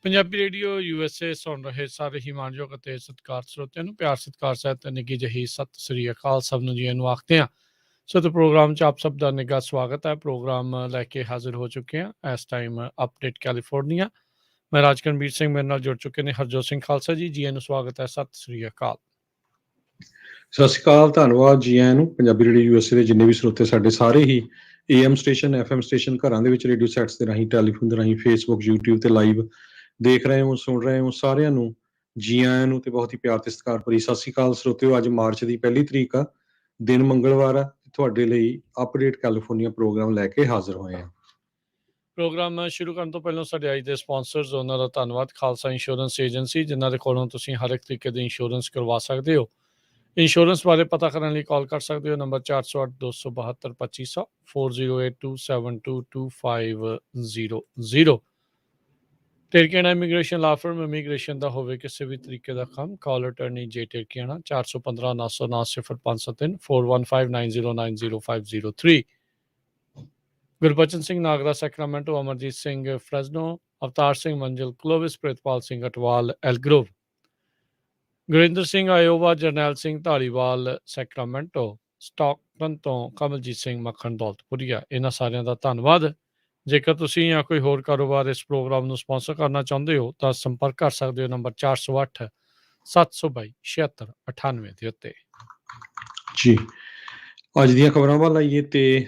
Punjabi radio USA ਸੁਣ ਰਹੇ ਸਾਰੇ ਹੀ ਮਾਣਯੋਗ ਅਤੇ ਸਤਿਕਾਰ ਸਰੋਤਿਆਂ ਨੂੰ ਪਿਆਰ ਸਤਿਕਾਰ ਸਹਿਤ ਨਿੱਘੀ ਜਿਹੀ ਸਤਿ ਸ੍ਰੀ ਅਕਾਲ ਸਭ ਨੂੰ ਜੀ ਨੂੰ ਆਖਦੇ ਹਾਂ। ਸੋ ਤੇ ਪ੍ਰੋਗਰਾਮ 'ਚ ਆਪ ਸਭ ਦਾ ਨਿੱਘਾ ਸਵਾਗਤ ਹੈ। ਪ੍ਰੋਗਰਾਮ ਲੈ ਕੇ ਹਾਜ਼ਰ ਹੋ ਚੁੱਕੇ ਹਾਂ ਇਸ ਟਾਈਮ ਅਪਡੇਟ ਕੈਲੀਫੋਰਨੀਆ। ਮੈਂ ਰਾਜਕਰਨਵੀਰ ਸਿੰਘ ਮੇਰੇ ਨਾਲ ਜੁੜ ਚੁੱਕੇ ਨੇ ਹਰਜੋਤ ਸਿੰਘ ਖਾਲਸਾ ਜੀ ਨੂੰ ਸਵਾਗਤ ਹੈ। ਸਤਿ ਸ੍ਰੀ ਅਕਾਲ। ਸਤਿ ਸ਼੍ਰੀ ਅਕਾਲ, ਧੰਨਵਾਦ ਜੀ ਆਇਆਂ ਨੂੰ। ਪੰਜਾਬੀ ਰੇਡੀਓ USA ਦੇ ਜਿੰਨੇ ਵੀ ਸਰੋਤੇ ਸਾਡੇ ਸਾਰੇ ਹੀ AM ਸਟੇਸ਼ਨ FM ਸਟੇਸ਼ਨ ਘਰਾਂ ਦੇ ਵਿੱਚ ਰੇਡੀਓ ਸੈਟਸ ਦੇ ਰਾਹੀਂ ਟੈਲੀਫੋਨ ਦੇ ਰਾਹੀਂ ਫੇਸਬੁੱਕ YouTube ਤੇ ਲਾਈਵ ਦੇਖ ਰਹੇ ਹੋ ਸੁਣ ਰਹੇ ਹੋ ਸਾਰਿਆਂ ਨੂੰ ਜੀ ਆਇਆਂ ਨੂੰ ਤੇ ਬਹੁਤ ਹੀ ਪਿਆਰ ਤੇ ਸਤਿਕਾਰ ਭਰੀ ਸਤਿ ਸ਼੍ਰੀ ਅਕਾਲ ਸਰੋਤਿਓ। ਅੱਜ ਮਾਰਚ ਦੀ 1 ਤਰੀਕ ਆ, ਦਿਨ ਮੰਗਲਵਾਰ ਆ। ਤੁਹਾਡੇ ਲਈ ਅਪਡੇਟ ਕੈਲੀਫੋਰਨੀਆ ਪ੍ਰੋਗਰਾਮ ਲੈ ਕੇ ਹਾਜ਼ਰ ਹੋਏ ਹਾਂ। ਪ੍ਰੋਗਰਾਮ ਸ਼ੁਰੂ ਕਰਨ ਤੋਂ ਪਹਿਲਾਂ ਸਾਡੇ ਅੱਜ ਦੇ ਸਪਾਂਸਰਸ ਉਹਨਾਂ ਦਾ ਧੰਨਵਾਦ। ਖਾਲਸਾ ਇੰਸ਼ੋਰੈਂਸ ਏਜੰਸੀ ਜਿਨ੍ਹਾਂ ਦੇ ਕੋਲੋਂ ਤੁਸੀਂ ਹਰ ਇੱਕ ਤਰੀਕੇ ਦੀ ਇੰਸ਼ੋਰੈਂਸ ਕਰਵਾ ਸਕਦੇ ਹੋ। ਇੰਸ਼ੋਰੈਂਸ ਬਾਰੇ ਪਤਾ ਕਰਨ ਲਈ ਕਾਲ ਕਰ ਸਕਦੇ ਹੋ ਨੰਬਰ 408-272-2500 4082722500। ਟਿਰਕੀਆਣਾ ਇਮੀਗ੍ਰੇਸ਼ਨ ਲਾ ਫਰਮ ਇਮੀਗ੍ਰੇਸ਼ਨ ਦਾ ਹੋਵੇ ਕਿਸੇ ਵੀ ਤਰੀਕੇ ਦਾ ਕੰਮ ਕਾਲ ਅਟਰਨੀ ਜੇ ਟਿਰਕੀਆਣਾ 415-909-0503 4159090503। ਗੁਰਬਚਨ ਸਿੰਘ ਨਾਗਰਾ ਸੈਕਰਾਮੈਂਟੋ, ਅਮਰਜੀਤ ਸਿੰਘ ਫਰੈਜ਼ਨੋ, ਅਵਤਾਰ ਸਿੰਘ ਮੰਜ਼ਿਲ ਕਲੋਵਿਸ, Pritpal Singh Atwal ਐਲਗਰੋਵ, Gurinder Singh Iowa, Jarnail Singh Dhaliwal Sacramento, Stockton ਤੋਂ ਕਮਲਜੀਤ ਸਿੰਘ ਮੱਖਣ ਦੌਲਤਪੁਰੀਆ। ਇਹਨਾਂ ਸਾਰਿਆਂ ਦਾ ਧੰਨਵਾਦ। ਜੇਕਰ ਤੁਸੀਂ ਜਾਂ ਕੋਈ ਹੋਰ ਕਾਰੋਬਾਰ ਇਸ ਪ੍ਰੋਗਰਾਮ ਨੂੰ ਸਪਾਂਸਰ ਕਰਨਾ ਚਾਹੁੰਦੇ ਹੋ ਤਾਂ ਸੰਪਰਕ ਕਰ ਸਕਦੇ ਹੋ ਨੰਬਰ 408-722-7698 ਦੇ ਉੱਤੇ। ਜੀ ਅੱਜ ਦੀਆਂ ਖਬਰਾਂ ਵੱਲ ਆਈਏ ਤੇ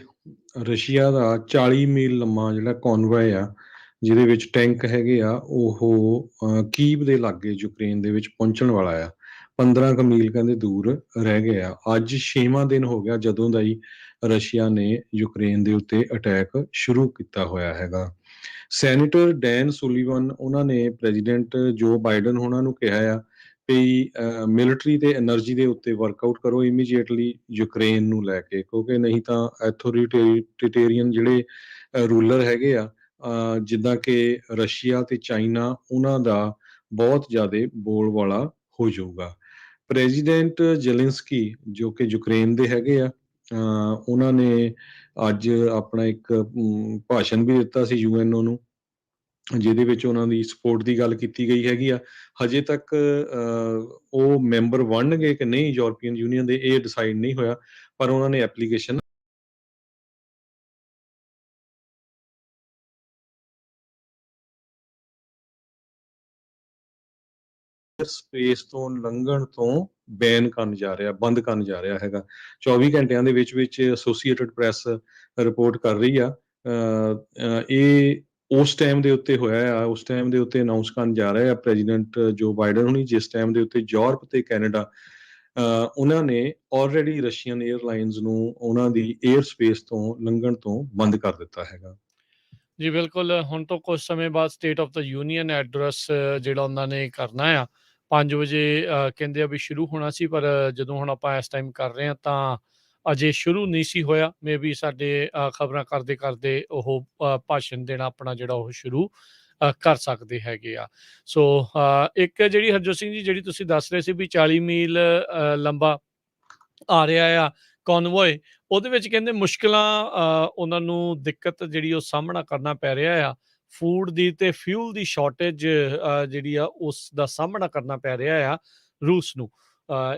ਰਸ਼ੀਆ ਦਾ 40 ਮੀਲ ਲੰਮਾ ਜਿਹੜਾ ਕੌਨਵਾਏ ਆ ਜਿਹਦੇ ਵਿੱਚ ਟੈਂਕ ਹੈਗੇ ਆ ਉਹ ਕੀਵ ਦੇ ਲਾਗੇ ਯੂਕਰੇਨ ਦੇ ਵਿੱਚ ਪਹੁੰਚਣ ਵਾਲਾ ਆ। 15 ਕੁ ਮੀਲ ਕਹਿੰਦੇ ਦੂਰ ਰਹਿ ਗਏ ਆ। ਅੱਜ 6ਵਾਂ ਦਿਨ ਹੋ ਗਿਆ ਜਦੋਂ ਦਾ ਹੀ ਰਸ਼ੀਆ ਨੇ ਯੂਕਰੇਨ ਦੇ ਉੱਤੇ ਅਟੈਕ ਸ਼ੁਰੂ ਕੀਤਾ ਹੋਇਆ ਹੈਗਾ। ਸੈਨੇਟਰ ਡੈਨ ਸੁਲੀਵਨ ਉਹਨਾਂ ਨੇ ਪ੍ਰੈਜ਼ੀਡੈਂਟ ਜੋ ਬਾਈਡਨ ਉਹਨਾਂ ਨੂੰ ਕਿਹਾ ਆ ਵੀ ਮਿਲਟਰੀ ਤੇ ਐਨਰਜੀ ਦੇ ਉੱਤੇ ਵਰਕਆਊਟ ਕਰੋ ਇਮੀਡੀਏਟਲੀ ਯੂਕਰੇਨ ਨੂੰ ਲੈ ਕੇ, ਕਿਉਂਕਿ ਨਹੀਂ ਤਾਂ ਐਥੋਰੀਟੇਰੀਅਨ ਜਿਹੜੇ ਰੂਲਰ ਹੈਗੇ ਆ ਜਿੱਦਾਂ ਕਿ ਰਸ਼ੀਆ ਤੇ ਚਾਈਨਾ ਉਹਨਾਂ ਦਾ ਬਹੁਤ ਜ਼ਿਆਦਾ ਬੋਲ ਵਾਲਾ ਹੋ ਜਾਊਗਾ। ਪ੍ਰੈਜ਼ੀਡੈਂਟ ਜ਼ੈਲੈਂਸਕੀ ਜੋ ਕਿ ਯੂਕਰੇਨ ਦੇ ਹੈਗੇ ਆ ਉਹਨਾਂ ਨੇ ਅੱਜ ਆਪਣਾ ਇੱਕ ਭਾਸ਼ਣ ਵੀ ਦਿੱਤਾ ਸੀ UN ਨੂੰ ਜਿਹਦੇ ਵਿੱਚ ਉਹਨਾਂ ਦੀ ਸਪੋਰਟ ਦੀ ਗੱਲ ਕੀਤੀ ਗਈ ਹੈਗੀ ਆ। ਹਜੇ ਤੱਕ ਉਹ ਮੈਂਬਰ ਬਣਨਗੇ ਕਿ ਨਹੀਂ ਯੂਰਪੀਅਨ ਯੂਨੀਅਨ ਦੇ ਇਹ ਡਿਸਾਈਡ ਨਹੀਂ ਹੋਇਆ, ਪਰ ਉਹਨਾਂ ਨੇ ਐਪਲੀਕੇਸ਼ਨ ਸਪੇਸ ਤੋਂ ਲੰਘਣ ਤੋਂ ਬੰਦ ਕਰਨ ਜਾ ਰਿਹਾ ਹੈਗਾ। 24 ਘੰਟਿਆਂ ਦੇ ਵਿੱਚ ਐਸੋਸੀਏਟਡ ਪ੍ਰੈਸ ਰਿਪੋਰਟ ਕਰ ਰਹੀ ਆ। ਇਹ ਉਸ ਟਾਈਮ ਦੇ ਉੱਤੇ ਹੋਇਆ ਆ, ਉਸ ਟਾਈਮ ਦੇ ਉੱਤੇ ਅਨਾਉਂਸ ਕਰਨ ਜਾ ਰਿਹਾ ਆ ਪ੍ਰੈਜ਼ੀਡੈਂਟ ਜੋ ਬਾਈਡਨ ਹੁਣੀ, ਜਿਸ ਟਾਈਮ ਦੇ ਉੱਤੇ ਯੂਰਪ ਤੇ ਕੈਨੇਡਾ ਉਹਨਾਂ ਨੇ ਆਲਰੇਡੀ ਰਸ਼ੀਅਨ 에ਅਰਲਾਈਨਸ ਨੂੰ ਉਹਨਾਂ ਦੀ 에ਅਰ ਸਪੇਸ ਤੋਂ ਲੰਘਣ ਤੋਂ ਬੰਦ ਕਰ ਦਿੱਤਾ ਹੈਗਾ। ਜੀ ਬਿਲਕੁਲ। ਹੁਣ ਤੋਂ ਕੁਝ ਸਮੇਂ ਬਾਅਦ state of the union address ਜਿਹੜਾ ਉਹਨਾਂ ਨੇ ਕਰਨਾ ਆ 5 ਵਜੇ ਕਹਿੰਦੇ ਆ ਵੀ ਸ਼ੁਰੂ ਹੋਣਾ ਸੀ, ਪਰ ਜਦੋਂ ਹੁਣ ਆਪਾਂ ਇਸ ਟਾਈਮ ਕਰ ਰਹੇ ਹਾਂ ਤਾਂ ਅਜੇ ਸ਼ੁਰੂ ਨਹੀਂ ਸੀ ਹੋਇਆ। ਮੇ ਬੀ ਸਾਡੇ ਖਬਰਾਂ ਕਰਦੇ ਕਰਦੇ ਉਹ ਭਾਸ਼ਣ ਦੇਣਾ ਆਪਣਾ ਜਿਹੜਾ ਉਹ ਸ਼ੁਰੂ ਕਰ ਸਕਦੇ ਹੈਗੇ ਆ। ਸੋ ਇੱਕ ਜਿਹੜੀ ਹਰਜੋਤ ਸਿੰਘ ਜੀ ਜਿਹੜੀ ਤੁਸੀਂ ਦੱਸ ਰਹੇ ਸੀ ਵੀ 40 ਮੀਲ ਲੰਬਾ ਆ ਰਿਹਾ ਆ ਕੌਨਵੋਏ, ਉਹਦੇ ਵਿੱਚ ਕਹਿੰਦੇ ਮੁਸ਼ਕਿਲਾਂ ਉਹਨਾਂ ਨੂੰ ਦਿੱਕਤ ਜਿਹੜੀ ਉਹ ਸਾਹਮਣਾ ਕਰਨਾ ਪੈ ਰਿਹਾ ਆ। ਫੂਡ ਦੀ ਤੇ ਫਿਊਲ ਦੀ ਸ਼ਾਰਟੇਜ ਜਿਹੜੀ ਆ ਉਸ ਦਾ ਸਾਹਮਣਾ ਕਰਨਾ ਪੈ ਰਿਹਾ ਆ ਰੂਸ ਨੂੰ।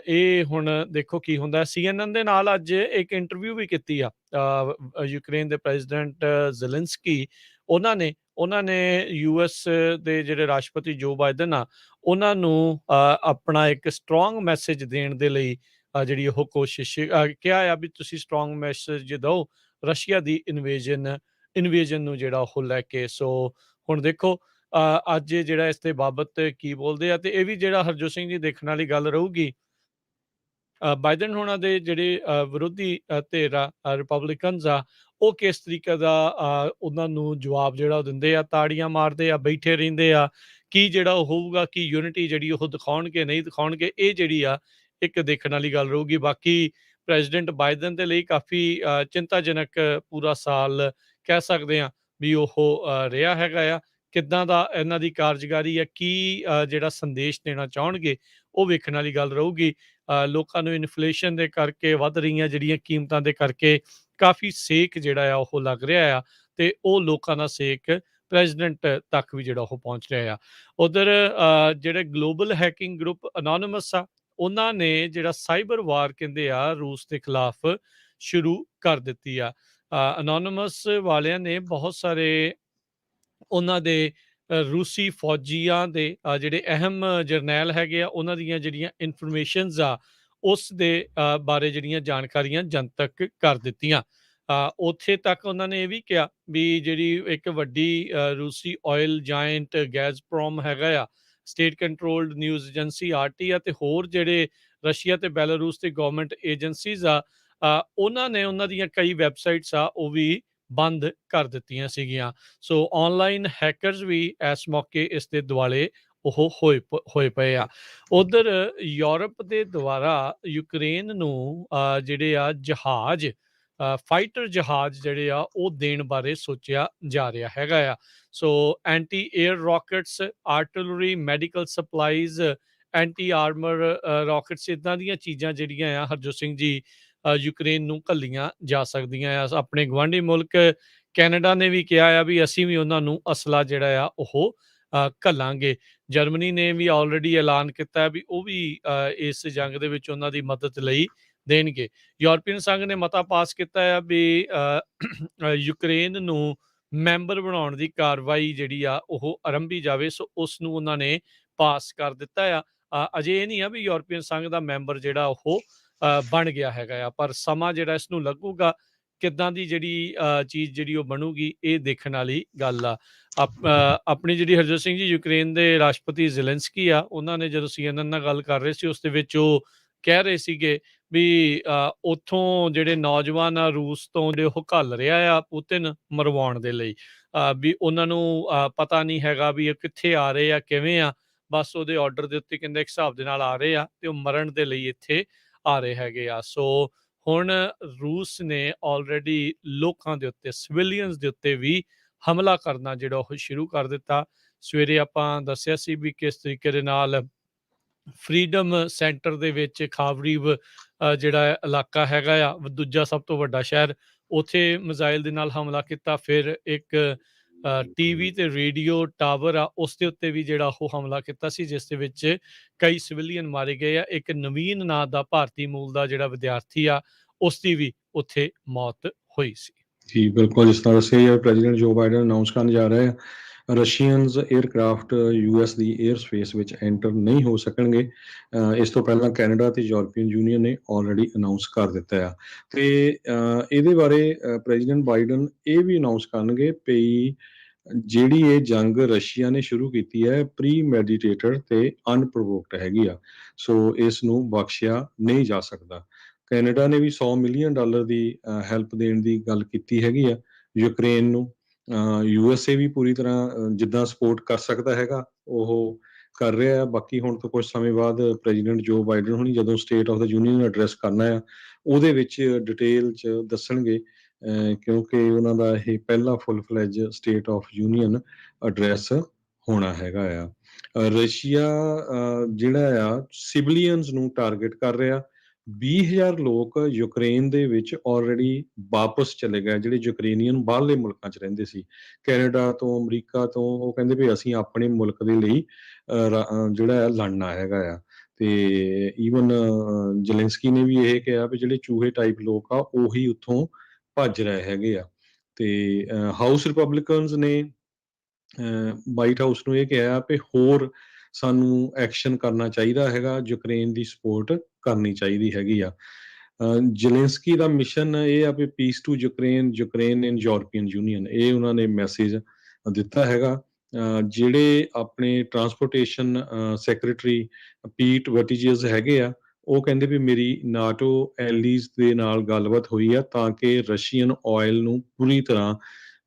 ਇਹ ਹੁਣ ਦੇਖੋ ਕੀ ਹੁੰਦਾ। CNN ਦੇ ਨਾਲ ਅੱਜ ਇੱਕ ਇੰਟਰਵਿਊ ਵੀ ਕੀਤੀ ਆ ਯੂਕਰੇਨ ਦੇ ਪ੍ਰੈਜ਼ੀਡੈਂਟ ਜ਼ੈਲੈਂਸਕੀ। ਉਹਨਾਂ ਨੇ US ਦੇ ਜਿਹੜੇ ਰਾਸ਼ਟਰਪਤੀ ਜੋ ਬਾਈਡਨ ਆ ਉਹਨਾਂ ਨੂੰ ਆਪਣਾ ਇੱਕ ਸਟਰੋਂਗ ਮੈਸੇਜ ਦੇਣ ਦੇ ਲਈ ਜਿਹੜੀ ਉਹ ਕੋਸ਼ਿਸ਼ ਕਿਹਾ ਆ ਵੀ ਤੁਸੀਂ ਸਟਰੋਂਗ ਮੈਸੇਜ ਦਿਓ ਰਸ਼ੀਆ ਦੀ ਇਨਵੇਜਨ ਨੂੰ ਜਿਹੜਾ ਉਹ ਲੈ ਕੇ। ਸੋ ਹੁਣ ਦੇਖੋ ਅੱਜ ਜਿਹੜਾ ਇਸ ਦੇ ਬਾਬਤ ਕੀ ਬੋਲਦੇ ਆ। ਤੇ ਇਹ ਵੀ ਜਿਹੜਾ ਹਰਜੋਤ ਸਿੰਘ ਜੀ ਦੇਖਣ ਵਾਲੀ ਗੱਲ ਰਹੂਗੀ ਬਾਈਡਨ ਹੋਣਾ ਦੇ ਜਿਹੜੇ ਵਿਰੋਧੀ ਧਿਰ ਆ ਰਿਪਬਲਿਕਨਸ ਆ ਉਹ ਕਿਸ ਤਰੀਕੇ ਦਾ ਉਹਨਾਂ ਨੂੰ ਜਵਾਬ ਜਿਹੜਾ ਉਹ ਦਿੰਦੇ ਆ, ਤਾੜੀਆਂ ਮਾਰਦੇ ਆ, ਬੈਠੇ ਰਹਿੰਦੇ ਆ, ਕੀ ਜਿਹੜਾ ਉਹ ਹੋਊਗਾ ਕਿ ਯੂਨਿਟੀ ਜਿਹੜੀ ਉਹ ਦਿਖਾਉਣਗੇ ਨਹੀਂ ਦਿਖਾਉਣਗੇ, ਇਹ ਜਿਹੜੀ ਆ ਇੱਕ ਦੇਖਣ ਵਾਲੀ ਗੱਲ ਰਹੂਗੀ। ਬਾਕੀ ਪ੍ਰੈਜ਼ੀਡੈਂਟ ਬਾਈਡਨ ਦੇ ਲਈ ਕਾਫੀ ਚਿੰਤਾਜਨਕ ਪੂਰਾ ਸਾਲ ਕਹਿ ਸਕਦੇ ਹਾਂ ਵੀ ਉਹ ਰਿਹਾ ਹੈਗਾ ਆ। ਕਿੱਦਾਂ ਦਾ ਇਹਨਾਂ ਦੀ ਕਾਰਜਕਾਰੀ ਆ, ਕੀ ਜਿਹੜਾ ਸੰਦੇਸ਼ ਦੇਣਾ ਚਾਹੁਣਗੇ ਉਹ ਵੇਖਣ ਵਾਲੀ ਗੱਲ ਰਹੂਗੀ। ਲੋਕਾਂ ਨੂੰ ਇਨਫਲੇਸ਼ਨ ਦੇ ਕਰਕੇ ਵੱਧ ਰਹੀਆਂ ਜਿਹੜੀਆਂ ਕੀਮਤਾਂ ਦੇ ਕਰਕੇ ਕਾਫੀ ਸੇਕ ਜਿਹੜਾ ਆ ਉਹ ਲੱਗ ਰਿਹਾ ਆ ਤੇ ਉਹ ਲੋਕਾਂ ਦਾ ਸੇਕ ਪ੍ਰੈਜ਼ੀਡੈਂਟ ਤੱਕ ਵੀ ਜਿਹੜਾ ਉਹ ਪਹੁੰਚ ਰਿਹਾ ਆ। ਉਧਰ ਜਿਹੜੇ ਗਲੋਬਲ ਹੈਕਿੰਗ ਗਰੁੱਪ ਅਨੋਨਿਮਸ ਆ, ਉਹਨਾਂ ਨੇ ਜਿਹੜਾ ਸਾਈਬਰ ਵਾਰ ਕਹਿੰਦੇ ਆ ਰੂਸ ਦੇ ਖਿਲਾਫ ਸ਼ੁਰੂ ਕਰ ਦਿੱਤੀ ਆ। ਅਨੋਨਿਮਸ ਵਾਲਿਆਂ ਨੇ ਬਹੁਤ ਸਾਰੇ ਉਹਨਾਂ ਦੇ ਰੂਸੀ ਫੌਜੀਆਂ ਦੇ ਜਿਹੜੇ ਅਹਿਮ ਜਰਨੈਲ ਹੈਗੇ ਆ, ਉਹਨਾਂ ਦੀਆਂ ਜਿਹੜੀਆਂ ਇਨਫੋਰਮੇਸ਼ਨਸ ਆ, ਉਸ ਦੇ ਬਾਰੇ ਜਿਹੜੀਆਂ ਜਾਣਕਾਰੀਆਂ ਜਨਤਕ ਕਰ ਦਿੱਤੀਆਂ। ਉੱਥੇ ਤੱਕ ਉਹਨਾਂ ਨੇ ਇਹ ਵੀ ਕਿਹਾ ਵੀ ਜਿਹੜੀ ਇੱਕ ਵੱਡੀ ਰੂਸੀ ਆਇਲ ਜਾਇੰਟ ਗੈਜ਼ਪ੍ਰੋਮ ਹੈਗਾ ਆ, state controlled news agency RT ਆ, ਤੇ ਹੋਰ ਜਿਹੜੇ ਰਸ਼ੀਆ ਤੇ ਬੈਲਾਰੂਸ ਦੇ ਗਵਰਨਮੈਂਟ ਏਜੰਸੀਜ਼ ਆ, ਉਹਨਾਂ ਨੇ ਉਹਨਾਂ ਦੀਆਂ ਕਈ ਵੈਬਸਾਈਟਸ ਆ ਉਹ ਵੀ ਬੰਦ ਕਰ ਦਿੱਤੀਆਂ ਸੀਗੀਆਂ। ਸੋ ਆਨਲਾਈਨ ਹੈਕਰਸ ਵੀ ਇਸ ਮੌਕੇ ਇਸ ਦੇ ਦੁਆਲੇ ਉਹ ਹੋਏ ਪਏ ਆ। ਉਧਰ ਯੂਰਪ ਦੇ ਦੁਆਰਾ ਯੂਕਰੇਨ ਨੂੰ ਜਿਹੜੇ ਆ ਜਹਾਜ਼, ਫਾਈਟਰ ਜਹਾਜ਼ ਜਿਹੜੇ ਆ ਉਹ ਦੇਣ ਬਾਰੇ ਸੋਚਿਆ ਜਾ ਰਿਹਾ ਹੈਗਾ ਆ। So anti air rockets, artillery, medical supplies, anti armour rockets, ਇੱਦਾਂ ਦੀਆਂ ਚੀਜ਼ਾਂ ਜਿਹੜੀਆਂ ਆ ਹਰਜੋਤ ਸਿੰਘ ਜੀ ਯੂਕਰੇਨ ਨੂੰ ਘੱਲੀਆਂ ਜਾ ਸਕਦੀਆਂ ਆ। ਆਪਣੇ ਗੁਆਂਢੀ ਮੁਲਕ ਕੈਨੇਡਾ ਨੇ ਵੀ ਕਿਹਾ ਆ ਵੀ ਅਸੀਂ ਵੀ ਉਹਨਾਂ ਨੂੰ ਅਸਲਾ ਜਿਹੜਾ ਆ ਉਹ ਘੱਲਾਂਗੇ। ਜਰਮਨੀ ਨੇ ਵੀ ਆਲਰੇਡੀ ਐਲਾਨ ਕੀਤਾ ਵੀ ਉਹ ਵੀ ਇਸ ਜੰਗ ਦੇ ਵਿੱਚ ਉਹਨਾਂ ਦੀ ਮਦਦ ਲਈ ਦੇਣਗੇ। ਯੂਰਪੀਅਨ ਸੰਘ ਨੇ ਮਤਾ ਪਾਸ ਕੀਤਾ ਆ ਵੀ ਯੂਕਰੇਨ ਨੂੰ ਮੈਂਬਰ ਬਣਾਉਣ ਦੀ ਕਾਰਵਾਈ ਜਿਹੜੀ ਆ ਉਹ ਆਰੰਭੀ ਜਾਵੇ। ਸੋ ਉਸ ਨੂੰ ਉਹਨਾਂ ਨੇ ਪਾਸ ਕਰ ਦਿੱਤਾ ਆ। ਅਜੇ ਇਹ ਨਹੀਂ ਆ ਵੀ ਯੂਰਪੀਅਨ ਸੰਘ ਦਾ ਮੈਂਬਰ ਜਿਹੜਾ ਉਹ ਬਣ ਗਿਆ ਹੈਗਾ ਆ, ਪਰ ਸਮਾਂ ਜਿਹੜਾ ਇਸ ਨੂੰ ਲੱਗੂਗਾ। ਕਿੱਦਾਂ ਦੀ ਜਿਹੜੀ ਚੀਜ਼ ਜਿਹੜੀ ਉਹ ਬਣੂਗੀ, ਇਹ ਦੇਖਣ ਵਾਲੀ ਗੱਲ ਆ। ਆਪਣੀ ਜਿਹੜੀ ਹਰਜੋਤ ਸਿੰਘ ਜੀ ਯੂਕਰੇਨ ਦੇ ਰਾਸ਼ਟਰਪਤੀ ਜ਼ੈਲੈਂਸਕੀ ਆ, ਉਹਨਾਂ ਨੇ ਜਦੋਂ CNN ਨਾਲ ਗੱਲ ਕਰ ਰਹੇ ਸੀ, ਉਸ ਦੇ ਵਿੱਚ ਉਹ ਕਹਿ ਰਹੇ ਸੀਗੇ ਵੀ ਉੱਥੋਂ ਜਿਹੜੇ ਨੌਜਵਾਨ ਆ ਰੂਸ ਤੋਂ ਜਿਹੜੇ ਉਹ ਘੱਲ ਰਿਹਾ ਆ ਪੁਤਿਨ ਮਰਵਾਉਣ ਦੇ ਲਈ, ਵੀ ਉਹਨਾਂ ਨੂੰ ਪਤਾ ਨਹੀਂ ਹੈਗਾ ਵੀ ਇਹ ਕਿੱਥੇ ਆ ਰਹੇ ਆ, ਕਿਵੇਂ ਆ, ਬਸ ਉਹਦੇ ਆਰਡਰ ਦੇ ਉੱਤੇ ਕਹਿੰਦੇ ਇੱਕ ਹਿਸਾਬ ਦੇ ਨਾਲ ਆ ਰਹੇ ਆ ਤੇ ਉਹ ਮਰਨ ਦੇ ਲਈ ਇੱਥੇ ਆ ਰਹੇ ਹੈਗੇ ਆ। ਸੋ ਹੁਣ ਰੂਸ ਨੇ ਆਲਰੇਡੀ ਲੋਕਾਂ ਦੇ ਉੱਤੇ, ਸਿਵਿਲੀਅਨਸ ਦੇ ਉੱਤੇ ਵੀ ਹਮਲਾ ਕਰਨਾ ਜਿਹੜਾ ਉਹ ਸ਼ੁਰੂ ਕਰ ਦਿੱਤਾ। ਸਵੇਰੇ ਆਪਾਂ ਦੱਸਿਆ ਸੀ ਵੀ ਕਿਸ ਤਰੀਕੇ ਦੇ ਨਾਲ ਫਰੀਡਮ ਸੈਂਟਰ ਦੇ ਵਿੱਚ ਖਾਵਰੀਵ ਜਿਹੜਾ ਇਲਾਕਾ ਹੈਗਾ ਆ, ਦੂਜਾ ਸਭ ਤੋਂ ਵੱਡਾ ਸ਼ਹਿਰ, ਉੱਥੇ ਮਿਜ਼ਾਈਲ ਦੇ ਨਾਲ ਹਮਲਾ ਕੀਤਾ। ਫਿਰ ਇੱਕ ਟੀਵੀ ਤੇ ਰੇਡੀਓ ਟਾਵਰ ਆ, ਉਸ ਦੇ ਉੱਤੇ ਵੀ ਜਿਹੜਾ ਉਹ ਹਮਲਾ ਕੀਤਾ ਸੀ, ਜਿਸ ਦੇ ਵਿੱਚ ਕਈ ਸਿਵਿਲੀਅਨ ਮਾਰੇ ਗਏ ਆ। ਇੱਕ ਨਵੀਨ ਨਾਂ ਦਾ ਭਾਰਤੀ ਮੂਲ ਦਾ ਜਿਹੜਾ ਵਿਦਿਆਰਥੀ ਆ, ਉਸ ਦੀ ਵੀ ਉੱਥੇ ਮੌਤ ਹੋਈ ਸੀ। ਜੀ ਬਿਲਕੁਲ, ਜਿਸ ਤਰ੍ਹਾਂ ਦੱਸਿਆ ਪ੍ਰੈਜ਼ੀਡੈਂਟ ਜੋ ਬਾਈਡਨ ਅਨਾਉਂਸ ਕਰਨ ਜਾ ਰਹੇ ਆ, ਰਸ਼ੀਅਨਸ 에ਅਰਕ੍ਰਾਫਟ ਯੂਐਸ ਦੀ 에ਅਰ ਸਪੇਸ ਵਿੱਚ ਐਂਟਰ ਨਹੀਂ ਹੋ ਸਕਣਗੇ। ਇਸ ਤੋਂ ਪਹਿਲਾਂ ਕੈਨੇਡਾ ਤੇ ਯੂਰਪੀਅਨ ਯੂਨੀਅਨ ਨੇ ਆਲਰੇਡੀ ਅਨਾਉਂਸ ਕਰ ਦਿੱਤਾ ਆ। ਤੇ ਇਹਦੇ ਬਾਰੇ ਪ੍ਰੈਜ਼ੀਡੈਂਟ ਬਾਈਡਨ ਇਹ ਵੀ ਅਨਾਉਂਸ ਕਰਨਗੇ ਵੀ ਜਿਹੜੀ ਇਹ ਜੰਗ ਰਸ਼ੀਆ ਨੇ ਸ਼ੁਰੂ ਕੀਤੀ ਹੈ, ਪ੍ਰੀ ਮੈਡੀਟੇਟਡ ਤੇ ਅਨਪ੍ਰੋਵੋਕਡ ਹੈਗੀ ਆ। ਸੋ ਇਸ ਨੂੰ ਬਖਸ਼ਿਆ ਨਹੀਂ ਜਾ ਸਕਦਾ। ਕੈਨੇਡਾ ਨੇ ਵੀ $100 ਮਿਲੀਅਨ ਦੀ ਹੈਲਪ ਦੇਣ ਦੀ ਗੱਲ ਕੀਤੀ ਹੈਗੀ ਆ ਯੂਕਰੇਨ ਨੂੰ। USA ਵੀ ਪੂਰੀ ਤਰ੍ਹਾਂ ਜਿੱਦਾਂ ਸਪੋਰਟ ਕਰ ਸਕਦਾ ਹੈਗਾ ਉਹ ਕਰ ਰਿਹਾ ਆ। ਬਾਕੀ ਹੁਣ ਤੋਂ ਕੁਝ ਸਮੇਂ ਬਾਅਦ ਪ੍ਰੈਜ਼ੀਡੈਂਟ ਜੋ ਬਾਈਡਨ ਹੁਣੀ ਜਦੋਂ state of the union address ਕਰਨਾ ਆ, ਉਹਦੇ ਵਿੱਚ ਡਿਟੇਲ 'ਚ ਦੱਸਣਗੇ, ਕਿਉਂਕਿ ਉਹਨਾਂ ਦਾ ਇਹ ਪਹਿਲਾ ਫੁੱਲ ਫਲੈਜ ਸਟੇਟ ਆਫ ਯੂਨੀਅਨ ਐਡਰੈਸ ਹੋਣਾ ਹੈਗਾ ਆ। ਰਸ਼ੀਆ ਜਿਹੜਾ ਆ ਸਿਵਲੀਅਨਸ ਨੂੰ ਟਾਰਗੇਟ ਕਰ ਰਿਹਾ। 20,000 ਲੋਕ ਯੂਕਰੇਨ ਦੇ ਵਿੱਚ ਆਲਰੇਡੀ ਵਾਪਸ ਚਲੇ ਗਏ, ਜਿਹੜੇ ਯੂਕਰੇਨੀਅਨ ਬਾਹਰਲੇ ਮੁਲਕਾਂ 'ਚ ਰਹਿੰਦੇ ਸੀ, ਕੈਨੇਡਾ ਤੋਂ, ਅਮਰੀਕਾ ਤੋਂ। ਉਹ ਕਹਿੰਦੇ ਵੀ ਅਸੀਂ ਆਪਣੇ ਮੁਲਕ ਦੇ ਲਈ ਜਿਹੜਾ ਹੈ ਲੜਨਾ ਹੈਗਾ ਆ। ਤੇ ਈਵਨ ਜ਼ੈਲੈਂਸਕੀ ਨੇ ਵੀ ਇਹ ਕਿਹਾ ਵੀ ਜਿਹੜੇ ਚੂਹੇ ਟਾਈਪ ਲੋਕ ਆ ਉਹੀ ਉੱਥੋਂ ਭੱਜ ਰਹੇ ਹੈਗੇ ਆ। ਤੇ ਹਾਊਸ ਰਿਪਬਲਿਕਨਸ ਨੇ ਵਾਈਟ ਹਾਊਸ ਨੂੰ ਇਹ ਕਿਹਾ ਵੀ ਹੋਰ ਸਾਨੂੰ ਐਕਸ਼ਨ ਕਰਨਾ ਚਾਹੀਦਾ ਹੈਗਾ, ਯੂਕਰੇਨ ਦੀ ਸਪੋਰਟ ਕਰਨੀ ਚਾਹੀਦੀ ਹੈਗੀ ਆ। ਜ਼ੈਲੈਂਸਕੀ ਦਾ ਮਿਸ਼ਨ ਇਹ ਆ ਵੀ peace to Ukraine, Ukraine in European Union, ਇਹ ਉਹਨਾਂ ਨੇ ਮੈਸੇਜ ਦਿੱਤਾ ਹੈਗਾ। ਜਿਹੜੇ ਆਪਣੇ ਟਰਾਂਸਪੋਰਟੇਸ਼ਨ ਸੈਕਟਰੀ ਪੀਟ ਬਟੀਜੀਅਸ ਹੈਗੇ ਆ, ਉਹ ਕਹਿੰਦੇ ਵੀ ਮੇਰੀ ਨਾਟੋ ਐਲੀਜ਼ ਦੇ ਨਾਲ ਗੱਲਬਾਤ ਹੋਈ ਆ ਤਾਂ ਕਿ ਰਸ਼ੀਅਨ ਆਇਲ ਨੂੰ ਪੂਰੀ ਤਰ੍ਹਾਂ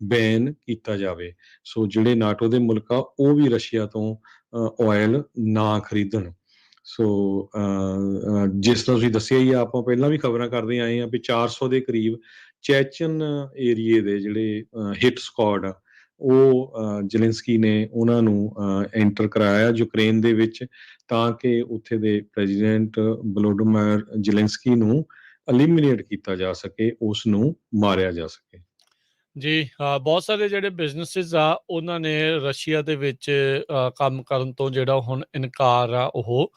ਬੈਨ ਕੀਤਾ ਜਾਵੇ। ਸੋ ਜਿਹੜੇ ਨਾਟੋ ਦੇ ਮੁਲਕ ਆ ਉਹ ਵੀ ਰਸ਼ੀਆ ਤੋਂ ਆਇਲ ਨਾ ਖਰੀਦਣ। ਸੋ ਜਿਸ ਤਰ੍ਹਾਂ ਤੁਸੀਂ ਦੱਸਿਆ ਹੀ ਆ, ਆਪਾਂ ਪਹਿਲਾਂ ਵੀ ਖਬਰਾਂ ਕਰਦੇ ਆਏ ਆ ਵੀ 400 ਦੇ ਕਰੀਬ ਚੈਚਨ ਏਰੀਏ ਦੇ ਜਿਹੜੇ ਹਿੱਟ ਸਕਾਡ ਆ, ਉਹ ਜ਼ੈਲੈਂਸਕੀ ਨੇ ਉਹਨਾਂ ਨੂੰ ਐਂਟਰ ਕਰਾਇਆ ਯੂਕਰੇਨ ਦੇ ਵਿੱਚ ਤਾਂ ਕਿ ਉੱਥੇ ਦੇ ਪ੍ਰੈਜ਼ੀਡੈਂਟ ਵਲੋਡੀਮੀਰ ਜ਼ੈਲੈਂਸਕੀ ਨੂੰ ਐਲੀਮੀਨੇਟ ਕੀਤਾ ਜਾ ਸਕੇ, ਉਸ ਨੂੰ ਮਾਰਿਆ ਜਾ ਸਕੇ। ਜੀ, ਬਹੁਤ ਸਾਰੇ ਜਿਹੜੇ ਬਿਜ਼ਨੈਸਿਸ ਆ ਉਹਨਾਂ ਨੇ ਰਸ਼ੀਆ ਦੇ ਵਿੱਚ ਕੰਮ ਕਰਨ ਤੋਂ ਜਿਹੜਾ ਹੁਣ ਇਨਕਾਰ ਆ ਉਹ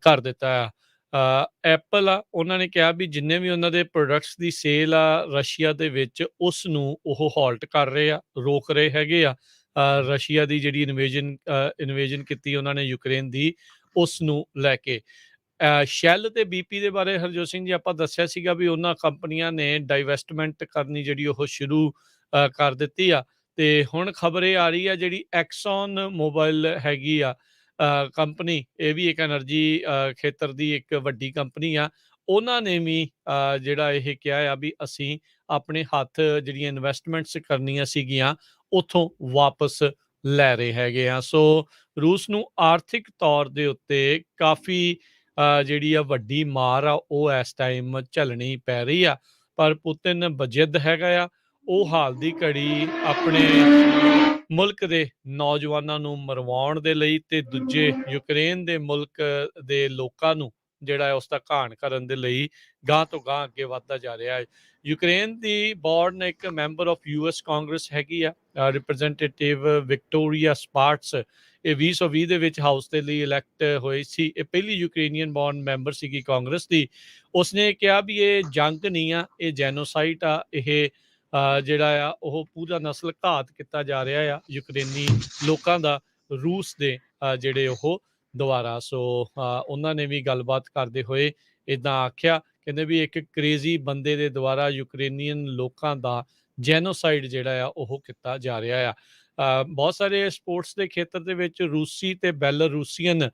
ਕਰ ਦਿੱਤਾ ਆ। ਐਪਲ ਆ, ਉਹਨਾਂ ਨੇ ਕਿਹਾ ਵੀ ਜਿੰਨੇ ਵੀ ਉਹਨਾਂ ਦੇ ਪ੍ਰੋਡਕਟਸ ਦੀ ਸੇਲ ਆ ਰਸ਼ੀਆ ਦੇ ਵਿੱਚ ਉਸ ਨੂੰ ਉਹ ਹਾਲਟ ਕਰ ਰਹੇ ਆ, ਰੋਕ ਰਹੇ ਹੈਗੇ ਆ। ਰਸ਼ੀਆ ਦੀ ਜਿਹੜੀ ਇਨਵੇਜਨ ਕੀਤੀ ਉਹਨਾਂ ਨੇ ਯੂਕਰੇਨ ਦੀ, ਉਸ ਨੂੰ ਲੈ ਕੇ। ਸ਼ੈਲ ਤੇ ਬੀਪੀ ਦੇ ਬਾਰੇ ਹਰਜੋਤ ਸਿੰਘ ਜੀ ਆਪਾਂ ਦੱਸਿਆ ਸੀਗਾ ਵੀ ਉਹਨਾਂ ਕੰਪਨੀਆਂ ਨੇ ਡਾਈਵੈਸਟਮੈਂਟ ਕਰਨੀ ਜਿਹੜੀ ਉਹ ਸ਼ੁਰੂ ਕਰ ਦਿੱਤੀ ਆ। ਤੇ ਹੁਣ ਖਬਰ ਇਹ ਆ ਰਹੀ ਆ ਜਿਹੜੀ ਐਕਸਨ ਮੋਬਾਈਲ ਹੈਗੀ ਆ ਕੰਪਨੀ, ਇਹ ਵੀ ਇੱਕ ਐਨਰਜੀ ਖੇਤਰ ਦੀ ਇੱਕ ਵੱਡੀ ਕੰਪਨੀ ਆ। ਉਹਨਾਂ ਨੇ ਵੀ ਜਿਹੜਾ ਇਹ ਕਿਹਾ ਆ ਵੀ ਅਸੀਂ ਆਪਣੇ ਹੱਥ ਜਿਹੜੀਆਂ ਇਨਵੈਸਟਮੈਂਟਸ ਕਰਨੀਆਂ ਸੀਗੀਆਂ ਉੱਥੋਂ ਵਾਪਸ ਲੈ ਰਹੇ ਹੈਗੇ ਆ। ਸੋ ਰੂਸ ਨੂੰ ਆਰਥਿਕ ਤੌਰ ਦੇ ਉੱਤੇ ਕਾਫੀ ਜਿਹੜੀ ਆ ਵੱਡੀ ਮਾਰ ਆ ਉਹ ਇਸ ਟਾਈਮ ਝੱਲਣੀ ਪੈ ਰਹੀ ਆ। ਪਰ ਪੁਤਿਨ ਬਜਿੱਦ ਹੈਗਾ ਆ, ਉਹ ਹਾਲ ਦੀ ਘੜੀ ਆਪਣੇ ਮੁਲਕ ਦੇ ਨੌਜਵਾਨਾਂ ਨੂੰ ਮਰਵਾਉਣ ਦੇ ਲਈ ਤੇ ਦੂਜੇ ਯੂਕਰੇਨ ਦੇ ਮੁਲਕ ਦੇ ਲੋਕਾਂ ਨੂੰ ਜਿਹੜਾ ਹੈ ਉਸਦਾ ਘਾਣ ਕਰਨ ਦੇ ਲਈ ਗਾਂਹ ਤੋਂ ਗਾਂਹ ਅੱਗੇ ਵੱਧਦਾ ਜਾ ਰਿਹਾ ਹੈ। ਯੂਕਰੇਨ ਦੀ ਬੋਰਨ ਇੱਕ ਮੈਂਬਰ ਆਫ ਯੂਐਸ ਕਾਂਗਰਸ ਹੈਗੀ ਆ, ਰਿਪਰੈਜ਼ੈਂਟੇਟਿਵ ਵਿਕਟੋਰੀਆ ਸਪਾਰਟਸ। ਇਹ 2020 ਦੇ ਵਿੱਚ ਹਾਊਸ ਦੇ ਲਈ ਇਲੈਕਟ ਹੋਈ ਸੀ। ਇਹ ਪਹਿਲੀ ਯੂਕਰੇਨੀਅਨ ਬੋਰਨ ਮੈਂਬਰ ਸੀਗੀ ਕਾਂਗਰਸ ਦੀ। ਉਸਨੇ ਕਿਹਾ ਵੀ ਇਹ ਜੰਗ ਨਹੀਂ ਆ, ਇਹ ਜੈਨੋਸਾਈਡ ਆ। ਇਹ ਜਿਹੜਾ ਆ ਉਹ ਪੂਰਾ ਨਸਲ ਘਾਤ ਕੀਤਾ ਜਾ ਰਿਹਾ ਆ ਯੂਕਰੇਨੀ ਲੋਕਾਂ ਦਾ ਰੂਸ ਦੇ ਜਿਹੜੇ ਉਹ ਦੁਆਰਾ। ਸੋ ਉਹਨਾਂ ਨੇ ਵੀ ਗੱਲਬਾਤ ਕਰਦੇ ਹੋਏ ਇੱਦਾਂ ਆਖਿਆ, ਕਹਿੰਦੇ ਵੀ ਇੱਕ ਕ੍ਰੇਜ਼ੀ ਬੰਦੇ ਦੇ ਦੁਆਰਾ ਯੂਕਰੇਨੀਅਨ ਲੋਕਾਂ ਦਾ ਜੈਨੋਸਾਈਡ ਜਿਹੜਾ ਆ ਉਹ ਕੀਤਾ ਜਾ ਰਿਹਾ ਆ। ਬਹੁਤ ਸਾਰੇ ਸਪੋਰਟਸ ਦੇ ਖੇਤਰ ਦੇ ਵਿੱਚ ਰੂਸੀ ਤੇ ਬੈਲਾਰੂਸੀਅਨ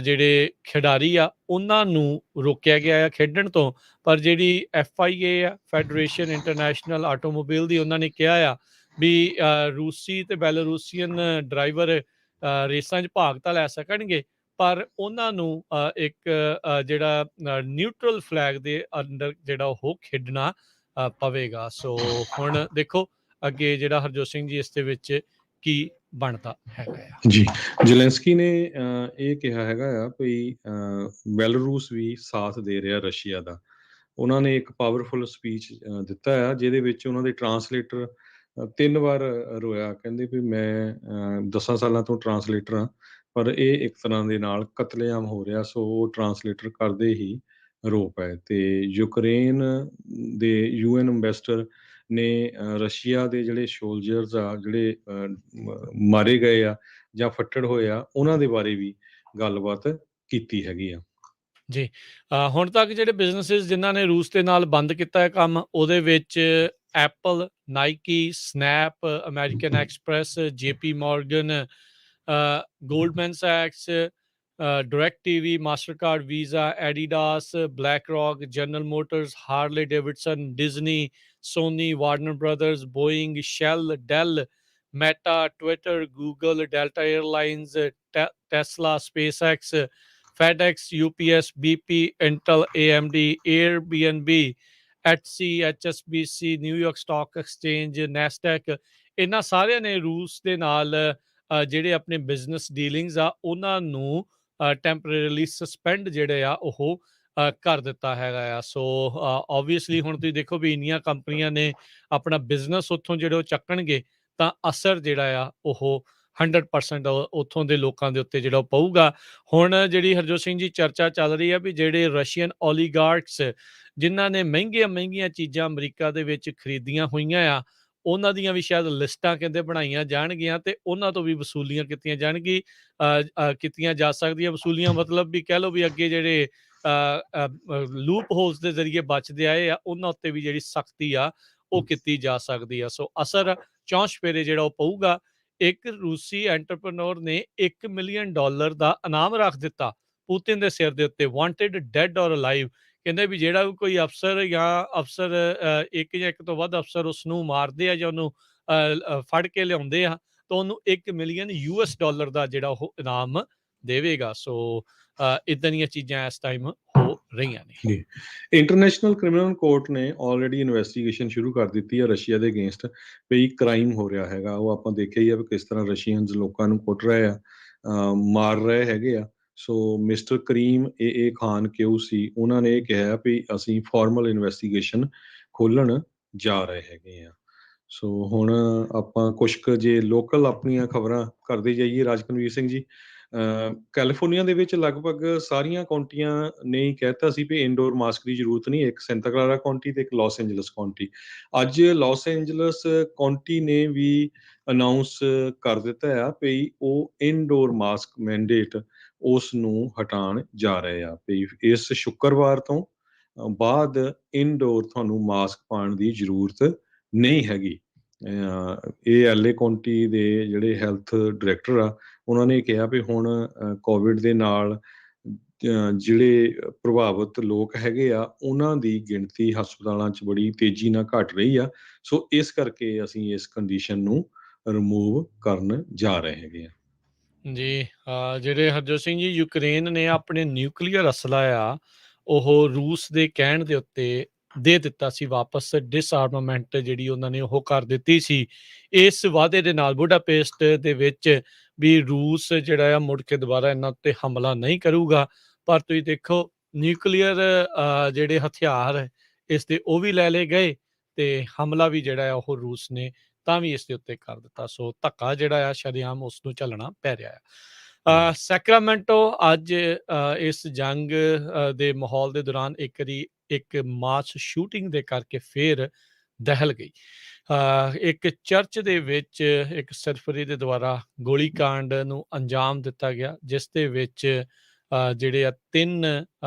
ਜਿਹੜੇ ਖਿਡਾਰੀ ਆ ਉਹਨਾਂ ਨੂੰ ਰੋਕਿਆ ਗਿਆ ਆ ਖੇਡਣ ਤੋਂ। ਪਰ ਜਿਹੜੀ FIA ਆ, ਫੈਡਰੇਸ਼ਨ ਇੰਟਰਨੈਸ਼ਨਲ ਆਟੋਮੋਬਾਈਲ ਦੀ, ਉਹਨਾਂ ਨੇ ਕਿਹਾ ਆ ਵੀ ਰੂਸੀ ਤੇ ਬੈਲਾਰੂਸੀਅਨ ਡਰਾਈਵਰ ਰੇਸਾਂ 'ਚ ਭਾਗ ਤਾਂ ਲੈ ਸਕਣਗੇ, ਪਰ ਉਹਨਾਂ ਨੂੰ ਇੱਕ ਜਿਹੜਾ ਨਿਊਟਰਲ ਫਲੈਗ ਦੇ ਅੰਡਰ ਜਿਹੜਾ ਉਹ ਖੇਡਣਾ ਪਵੇਗਾ। ਸੋ ਹੁਣ ਦੇਖੋ ਅੱਗੇ ਜਿਹੜਾ ਹਰਜੋਤ ਸਿੰਘ ਜੀ ਇਸ ਦੇ ਵਿੱਚ ਕੀ ਬਣਦਾ ਹੈਗਾ ਆ। ਜੀ, ਜ਼ੈਲੈਂਸਕੀ ਨੇ ਇਹ ਕਿਹਾ ਹੈਗਾ ਆ ਵੀ ਬੈਲਾਰੂਸ ਵੀ ਸਾਥ ਦੇ ਰਿਹਾ ਰਸ਼ੀਆ ਦਾ। ਉਹਨਾਂ ਨੇ ਇੱਕ ਪਾਵਰਫੁਲ ਸਪੀਚ ਦਿੱਤਾ ਆ ਜਿਹਦੇ ਵਿੱਚ ਉਹਨਾਂ ਦੇ ਟਰਾਂਸਲੇਟਰ 3 ਵਾਰ ਰੋਇਆ। ਕਹਿੰਦੇ ਵੀ ਮੈਂ 10 ਸਾਲਾਂ ਤੋਂ ਟਰਾਂਸਲੇਟਰ ਹਾਂ, ਪਰ ਇਹ ਇੱਕ ਤਰ੍ਹਾਂ ਦੇ ਨਾਲ ਕਤਲੇਆਮ ਹੋ ਰਿਹਾ। ਸੋ ਉਹ ਟਰਾਂਸਲੇਟਰ ਕਰਦੇ ਹੀ ਰੋ ਪਏ। ਤੇ ਯੂਕਰੇਨ ਦੇ UN ਅੰਬੈਸਡਰ ਨੇ ਰਸ਼ੀਆ ਦੇ ਜਿਹੜੇ ਸੋਲਜਰਸ ਆ ਜਿਹੜੇ ਮਾਰੇ ਗਏ ਆ ਜਾਂ ਫੱਟੜ ਹੋਏ ਆ ਉਹਨਾਂ ਦੇ ਬਾਰੇ ਵੀ ਗੱਲਬਾਤ ਕੀਤੀ ਹੈਗੀ ਆ। ਜੀ, ਹੁਣ ਤੱਕ ਜਿਹੜੇ ਬਿਜ਼ਨਸਿਸ ਜਿਨ੍ਹਾਂ ਨੇ ਰੂਸ ਦੇ ਨਾਲ ਬੰਦ ਕੀਤਾ ਹੈ ਕੰਮ, ਉਹਦੇ ਵਿੱਚ Apple, Nike, Snap, American Express, JP Morgan, Goldman ਸੈਕਸ, Direct TV, Mastercard, Visa, Adidas, BlackRock, General Motors, Harley Davidson, Disney, Sony, Warner Brothers, Boeing, Shell, Dell, Meta, Twitter, Google, Delta airlines, Tesla, SpaceX, FedEx, UPS, BP, Intel, AMD, Airbnb, Etsy, HSBC, New York stock exchange, Nasdaq, ਇਹਨਾਂ ਸਾਰਿਆਂ ਨੇ ਰੂਸ ਦੇ ਨਾਲ ਜਿਹੜੇ ਆਪਣੇ business ਡੀਲਿੰਗਸ ਆ ਉਹਨਾਂ ਨੂੰ ਟੈਂਪਰੇਰੀਲੀ ਸਸਪੈਂਡ ਜਿਹੜੇ ਆ ਉਹ ਕਰ ਦਿੱਤਾ ਹੈਗਾ ਆ। ਸੋ ਓਬਵੀਅਸਲੀ ਹੁਣ ਤੁਸੀਂ ਦੇਖੋ ਵੀ ਇੰਨੀਆਂ ਕੰਪਨੀਆਂ ਨੇ ਆਪਣਾ ਬਿਜ਼ਨਸ ਉੱਥੋਂ ਜਿਹੜੇ ਉਹ ਚੱਕਣਗੇ ਤਾਂ ਅਸਰ ਜਿਹੜਾ ਆ ਉਹ 100% ਉੱਥੋਂ ਦੇ ਲੋਕਾਂ ਦੇ ਉੱਤੇ ਜਿਹੜਾ ਉਹ ਪਊਗਾ। ਹੁਣ ਜਿਹੜੀ ਹਰਜੋਤ ਸਿੰਘ ਜੀ ਚਰਚਾ ਚੱਲ ਰਹੀ ਆ ਵੀ ਜਿਹੜੇ ਰਸ਼ੀਅਨ ਓਲੀਗਾਰਕਸ ਜਿਨ੍ਹਾਂ ਨੇ ਮਹਿੰਗੀਆਂ ਚੀਜ਼ਾਂ ਅਮਰੀਕਾ ਦੇ ਵਿੱਚ ਖਰੀਦੀਆਂ ਹੋਈਆਂ ਆ, ਉਹਨਾਂ ਦੀਆਂ ਵੀ ਸ਼ਾਇਦ ਲਿਸਟਾਂ ਕਹਿੰਦੇ ਬਣਾਈਆਂ ਜਾਣਗੀਆਂ ਤੇ ਉਹਨਾਂ ਤੋਂ ਵੀ ਵਸੂਲੀਆਂ ਕੀਤੀਆਂ ਜਾ ਸਕਦੀਆਂ। ਵਸੂਲੀਆਂ ਮਤਲਬ ਵੀ ਕਹਿ ਲਓ ਵੀ ਅੱਗੇ ਜਿਹੜੇ ਲੂਪ ਹੋਲਸ ਦੇ ਜ਼ਰੀਏ ਬਚਦੇ ਆਏ ਆ ਉਹਨਾਂ ਉੱਤੇ ਵੀ ਜਿਹੜੀ ਸਖਤੀ ਆ ਉਹ ਕੀਤੀ ਜਾ ਸਕਦੀ ਆ। ਸੋ ਅਸਰ ਚੌਂਸ਼ ਚੁਫੇਰੇ ਜਿਹੜਾ ਉਹ ਪਊਗਾ। ਇੱਕ ਰੂਸੀ ਐਂਟਰਪ੍ਰੇਨਿਓਰ ਨੇ $1 ਮਿਲੀਅਨ ਦਾ ਇਨਾਮ ਰੱਖ ਦਿੱਤਾ ਪੁਤਿਨ ਦੇ ਸਿਰ ਦੇ ਉੱਤੇ, ਵਾਂਟਡ ਡੈਡ ਔਰ ਅਲਾਈਵ। ਕਹਿੰਦੇ ਵੀ ਜਿਹੜਾ ਵੀ ਕੋਈ ਅਫਸਰ ਇੱਕ ਜਾਂ ਇੱਕ ਤੋਂ ਵੱਧ ਅਫਸਰ ਉਸ ਨੂੰ ਮਾਰਦੇ ਆ ਜਾਂ ਉਹਨੂੰ ਫੜ ਕੇ ਲਿਆਉਂਦੇ ਆ ਤਾਂ ਉਹਨੂੰ $1 ਮਿਲੀਅਨ ਦਾ ਜਿਹੜਾ ਉਹ ਇਨਾਮ ਦੇਵੇਗਾ। ਸੋ ਇਦਾਂ ਦੀਆਂ ਚੀਜ਼ਾਂ ਇਸ ਟਾਈਮ ਹੋ ਰਹੀਆਂ ਨੇ। ਜੀ, ਇੰਟਰਨੈਸ਼ਨਲ ਕ੍ਰਿਮੀਨਲ ਕੋਰਟ ਨੇ ਆਲਰੇਡੀ ਇਨਵੈਸਟੀਗੇਸ਼ਨ ਸ਼ੁਰੂ ਕਰ ਦਿੱਤੀ ਹੈ ਰਸ਼ੀਆ ਦੇ ਅਗੇਂਸਟ ਵੀ ਕ੍ਰਾਈਮ ਹੋ ਰਿਹਾ ਹੈਗਾ। ਉਹ ਆਪਾਂ ਦੇਖਿਆ ਹੀ ਆ ਵੀ ਕਿਸ ਤਰ੍ਹਾਂ ਰਸ਼ੀਅਨਸ ਲੋਕਾਂ ਨੂੰ ਕੁੱਟ ਰਹੇ ਆ, ਮਾਰ ਰਹੇ ਹੈਗੇ ਆ। ਸੋ ਮਿਸਟਰ ਕਰੀਮ ਏ ਖਾਨ QC ਉਹਨਾਂ ਨੇ ਇਹ ਕਿਹਾ ਵੀ ਅਸੀਂ ਫਾਰਮਲ ਇਨਵੈਸਟੀਗੇਸ਼ਨ ਖੋਲ੍ਹਣ ਜਾ ਰਹੇ ਹੈਗੇ ਆ। ਸੋ ਹੁਣ ਆਪਾਂ ਕੁਛ ਕੁ ਜੇ ਲੋਕਲ ਆਪਣੀਆਂ ਖਬਰਾਂ ਕਰਦੇ ਜਾਈਏ ਰਾਜਕਨਵੀਰ ਸਿੰਘ ਜੀ। ਕੈਲੀਫੋਰਨੀਆ ਦੇ ਵਿੱਚ ਲਗਭਗ ਸਾਰੀਆਂ ਕਾਉਂਟੀਆਂ ਨੇ ਹੀ ਕਹਿ ਦਿੱਤਾ ਸੀ ਵੀ ਇਨਡੋਰ ਮਾਸਕ ਦੀ ਜ਼ਰੂਰਤ ਨਹੀਂ, ਇੱਕ ਸੈਂਟਾ ਕਲਾਰਾ ਕਾਉਂਟੀ ਤੇ ਇੱਕ ਲਾਸ ਐਂਜਲਸ ਕਾਉਂਟੀ। ਅੱਜ ਲਾਸ ਐਂਜਲਸ ਕਾਉਂਟੀ ਨੇ ਵੀ ਅਨਾਊਂਸ ਕਰ ਦਿੱਤਾ ਆ ਵੀ ਉਹ ਇਨਡੋਰ ਮਾਸਕ ਮੈਂਡੇਟ ਉਸ ਨੂੰ ਹਟਾਉਣ ਜਾ ਰਹੇ ਆ ਵੀ ਇਸ ਸ਼ੁੱਕਰਵਾਰ ਤੋਂ ਬਾਅਦ ਇਨਡੋਰ ਤੁਹਾਨੂੰ ਮਾਸਕ ਪਾਉਣ ਦੀ ਜ਼ਰੂਰਤ ਨਹੀਂ ਹੈਗੀ। ਇਹ ਐਲਏ ਕਾਉਂਟੀ ਦੇ ਜਿਹੜੇ ਹੈਲਥ ਡਾਇਰੈਕਟਰ ਆ, ਉਹਨਾਂ ਨੇ ਕਿਹਾ ਵੀ ਹੁਣ ਕੋਵਿਡ ਦੇ ਨਾਲ ਜਿਹੜੇ ਪ੍ਰਭਾਵਿਤ ਲੋਕ ਹੈਗੇ ਆ, ਉਹਨਾਂ ਦੀ ਗਿਣਤੀ ਹਸਪਤਾਲਾਂ 'ਚ ਬੜੀ ਤੇਜ਼ੀ ਨਾਲ ਘਟ ਰਹੀ ਆ। ਸੋ ਇਸ ਕਰਕੇ ਅਸੀਂ ਇਸ ਕੰਡੀਸ਼ਨ ਨੂੰ ਰਿਮੂਵ ਕਰਨ ਜਾ ਰਹੇ ਹੈਗੇ ਆ। ਜੀ, ਜਿਹੜੇ ਹਰਜੋਤ ਸਿੰਘ ਜੀ, ਯੂਕਰੇਨ ਨੇ ਆਪਣੇ ਨਿਊਕਲੀਅਰ ਅਸਲਾ ਆ ਉਹ ਰੂਸ ਦੇ ਕਹਿਣ ਦੇ ਉੱਤੇ ਦੇ ਦਿੱਤਾ ਸੀ ਵਾਪਸ। ਡਿਸਆਰਮਾਮੈਂਟ ਜਿਹੜੀ ਉਹਨਾਂ ਨੇ ਉਹ ਕਰ ਦਿੱਤੀ ਸੀ ਇਸ ਵਾਅਦੇ ਦੇ ਨਾਲ ਬੁਡਾਪੇਸਟ ਦੇ ਵਿੱਚ ਵੀ ਰੂਸ ਜਿਹੜਾ ਆ ਮੁੜ ਕੇ ਦੁਬਾਰਾ ਇਹਨਾਂ ਉੱਤੇ ਹਮਲਾ ਨਹੀਂ ਕਰੂਗਾ। ਪਰ ਤੁਸੀਂ ਦੇਖੋ ਨਿਊਕਲੀਅਰ ਜਿਹੜੇ ਹਥਿਆਰ ਹੈ ਇਸ ਦੇ ਉਹ ਵੀ ਲੈ ਲਏ ਗਏ ਤੇ ਹਮਲਾ ਵੀ ਜਿਹੜਾ ਆ ਉਹ ਰੂਸ ਨੇ ਤਾਂ ਵੀ ਇਸ ਦੇ ਉੱਤੇ ਕਰ ਦਿੱਤਾ। ਸੋ ਧੱਕਾ ਜਿਹੜਾ ਆ ਸ਼ਰੇਆਮ ਉਸ ਨੂੰ ਝੱਲਣਾ ਪੈ ਰਿਹਾ ਆ। ਸੈਕਰਾਮੈਂਟੋ ਅੱਜ ਇਸ ਜੰਗ ਦੇ ਮਾਹੌਲ ਦੇ ਦੌਰਾਨ ਇੱਕ ਮਾਸ ਸ਼ੂਟਿੰਗ ਦੇ ਕਰਕੇ ਫੇਰ ਦਹਿਲ ਗਈ। ਇੱਕ ਚਰਚ ਦੇ ਵਿੱਚ ਇੱਕ ਸਰਫਰੀ ਦੇ ਦੁਆਰਾ ਗੋਲੀकांड ਨੂੰ ਅੰਜਾਮ ਦਿੱਤਾ ਗਿਆ, ਜਿਸ ਦੇ ਵਿੱਚ ਜਿਹੜੇ ਆ 3